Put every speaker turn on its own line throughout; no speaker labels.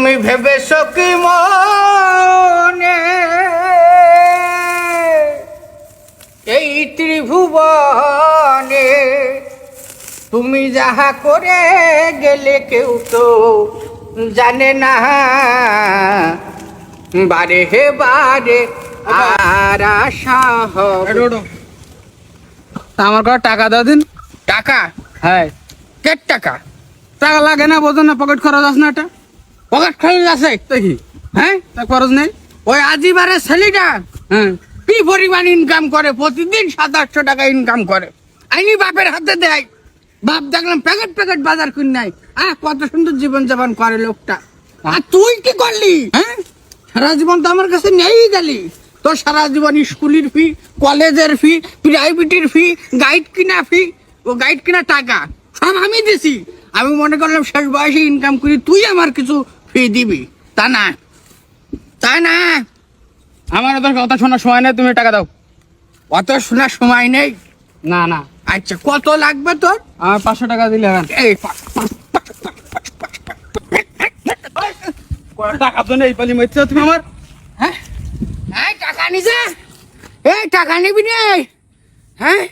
তুমি ভেবেছো কি মনে এই ত্রিভুবনে তুমি যাহা করে গেলে কেউ তো জানে না বারে হে বারে আর আশা হবে।
তা আমার কাছে টাকা দাও দিন।
টাকা
হ্যাঁ,
কে টাকা?
টাকা লাগে না, বোঝো না, পকেট খরচ আছে না, এটা
পকেট খালি আছে
দেখি।
হ্যাঁ?
তা খরচ নেই।
ওই আজিবারের ছেলেটা
হ্যাঁ,
কি পরিমাণ ইনকাম করে, প্রতিদিন 700-800 টাকা ইনকাম করে, আইনি বাপের হাতে দেয়। বাপ দেখলাম প্যাকেট প্যাকেট বাজার কিন নাই। কত সুন্দর জীবন যাপন করে লোকটা। আর তুই কি করলি? হ্যাঁ, সারা জীবন তো আমার কাছে নেই গেলি। তো সারা জীবন স্কুলের ফি, কলেজের ফি, প্রাইভেটের ফি, গাইড কিনা ফি, ও গাইড কিনা টাকা সব আমি দিছি। আমি মনে করলাম শেষ বয়সে ইনকাম করি, তুই আমার কিছু ফি দিবি। তা না, তাই না।
আমার ওদের কথা শোনার সময় নেই, তুমি টাকা দাও।
অত শোনার সময় নেই।
না না,
আচ্ছা, কত লাগবে তোর?
আমার 500 টাকা দিলে এখন।
এই
টাকা তো নেই, পালি মরছো তুমি আমার।
হ্যাঁ, এই টাকা নিছে, এই টাকা নিবি নে। হ্যাঁ,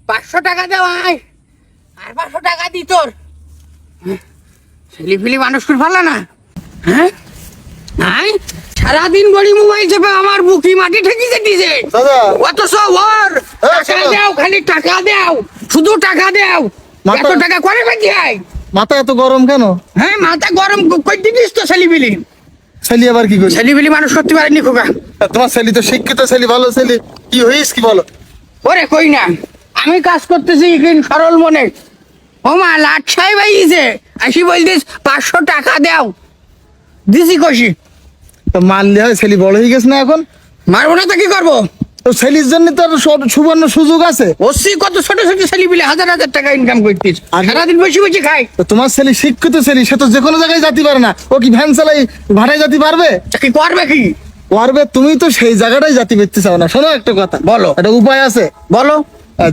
500 টাকা দেওয়াই আর 500 টাকা দি তোর। ছেলে ফিলি মানুষ করে ভালো না। হ্যাঁ, সারাদিন বড়ি মোবাইল চেপে আমার বুকি মাটি ঠেকি দিছে।
দাদা
অথচ ওর টাকা
দাদা।
দাও, খালি টাকা দাও, শুধু টাকা দাও।
মাথা-
এত টাকা করে বেঁচে যায়।
মাথা এত গরম কেন?
হ্যাঁ, মাথা গরম করে দিস তো ছেলিবিলি।
ছেলে আবার কি করছে?
ছেলিবিলি মানুষ করতে পারেনি খোকা।
তোমার ছেলে তো শিক্ষিত ছেলে, ভালো ছেলে, কি হইস কি বলো?
ওরে কই না, আমি কাজ করতেছি কিন্তু সরল মনে। ও মা লাট সাহেব আইছে, আসি বলতিস 500 টাকা দাও, দিছি কষি।
তো মারলে হয়, ছেলে বড় হয়ে গেছে না এখন?
মারবো না তো কি করবো?
তো ছেলের জন্য তো আর সুবর্ণ সুযোগ আছে।
ওসি কত ছোট ছোট ছেলে বিলে হাজার হাজার টাকা ইনকাম করতিস,
আগে-
সারাদিন বসে বসে খাই।
তো তোমার ছেলে শিক্ষিত ছেলে, সে তো যে কোনো জায়গায় যেতে পারে না। ও কি ভ্যান চালাই ভাড়ায় যেতে পারবে?
চাকরি করবে কি?
পারবে, তুমি তো সেই জায়গাটাই যেতে পারতে চাও না। শোনো একটা কথা,
বলো।
একটা উপায় আছে।
বলো।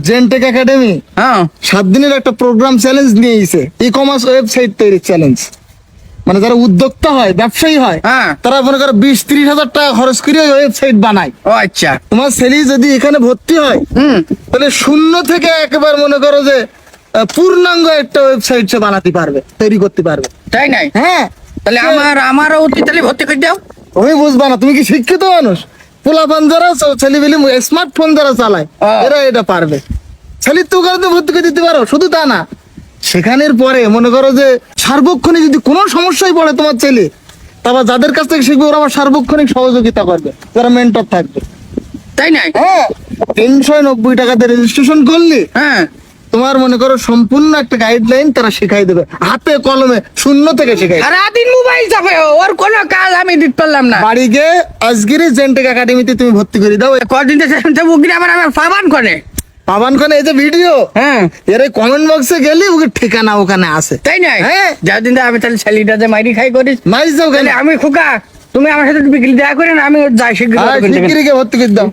জেনটেক একাডেমি
হ্যাঁ,
7 দিনের একটা প্রোগ্রাম চ্যালেঞ্জ নিয়েছে, ই কমার্স ওয়েবসাইট তৈরির চ্যালেঞ্জ। মানে যারা উদ্যোক্তা হয়, ব্যবসায়ী হয়,
হ্যাঁ।
তারা মনে করো 20-30 হাজার টাকা খরচ করে ওয়েবসাইট বানায়।
ও আচ্ছা।
তোমার ছেলে যদি এখানে ভর্তি হয়, তাহলে শূন্য থেকে একবার মনে করো যে পূর্ণাঙ্গ একটা ওয়েবসাইট সে বানাতে পারবে, তৈরি করতে পারবে।
তাই নাই?
হ্যাঁ,
তাহলে আমারও অতি তাহলে ভর্তি করে দাও।
তুমি বুঝবা না, তুমি কি শিক্ষিত মানুষ? পোলাপান যারা ছেলেবেলি স্মার্টফোন যারা চালায়, এরা এটা পারবে। ছেলের তো ওখানে তো ভর্তি করে দিতে পারো। শুধু তা না, সেখানের পরে মনে করো যে সার্বক্ষণিক যদি কোনো সমস্যায় পড়ে তোমার ছেলে, তারপর যাদের কাছ থেকে শিখবে, ওরা আবার সার্বক্ষণিক সহযোগিতা করবে, যারা মেন্টর থাকবে।
তাই নাই?
হ্যাঁ, 390 টাকাতে রেজিস্ট্রেশন করলি,
হ্যাঁ,
তোমার মনে করো সম্পূর্ণ একটা গাইডলাইন তারা শেখাই দেবে, হাতে কলমে শূন্য থেকে শেখাই।
সারাদিন মোবাইল চাপে, ওর কোনো কাজ আমি দিতে পারলাম না।
বাড়ি গিয়ে আজকেরই জেনটেক একাডেমিতে তুমি ভর্তি করে দাও।
কদিন বুকিং আবার আমার পাবান করে।
পাবান খানে এই যে ভিডিও,
হ্যাঁ,
এর কমেন্ট বক্সে গেলে ওকে ঠিকানা ওখানে আছে।
তাই নাই?
হ্যাঁ।
যার দিন আমি তাহলে ছেলেটা যে মাইরি খাই করিস,
নাইস যাও
তাহলে
ওখানে,
আমি খোকা, তুমি আমার সাথে বিকেলে দেখা করে না, আমি যাই শিগগির।
শিগগিরই গিয়ে ভর্তি করে দাও।